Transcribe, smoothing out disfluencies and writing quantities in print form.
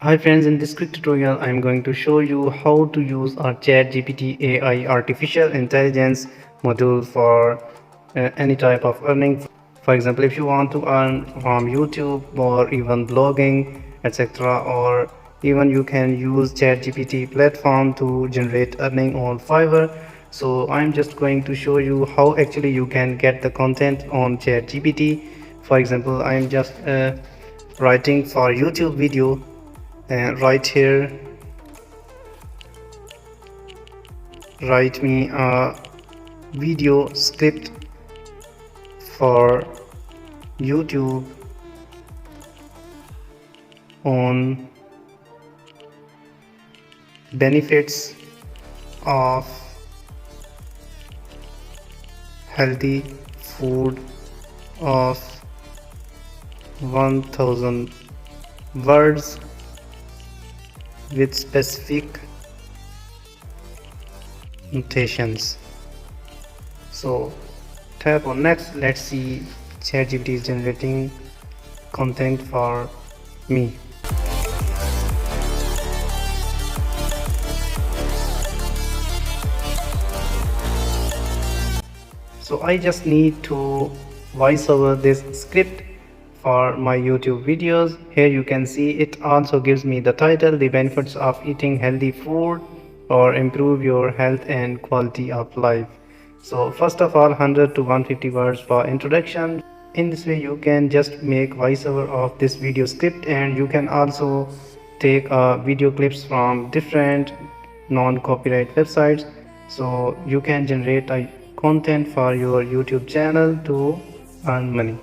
Hi friends, in this quick tutorial I am going to show you how to use our ChatGPT AI artificial intelligence module for any type of earning. For example, if you want to earn from YouTube or even blogging, etc., or even you can use ChatGPT platform to generate earning on Fiverr. So I'm just going to show you how actually you can get the content on ChatGPT. For example, I'm just writing for YouTube video, and right here write me a video script for YouTube on benefits of healthy food of 1000 words with specific notations. So tap on next. Let's see ChatGPT is generating content for me. So I just need to voice over this script for my YouTube videos. Here you can see it also gives me the title, the benefits of eating healthy food or improve your health and quality of life. So first of all, 100 to 150 words for introduction. In this way you can just make voiceover of this video script, and you can also take video clips from different non-copyright websites, so you can generate a content for your YouTube channel to earn money.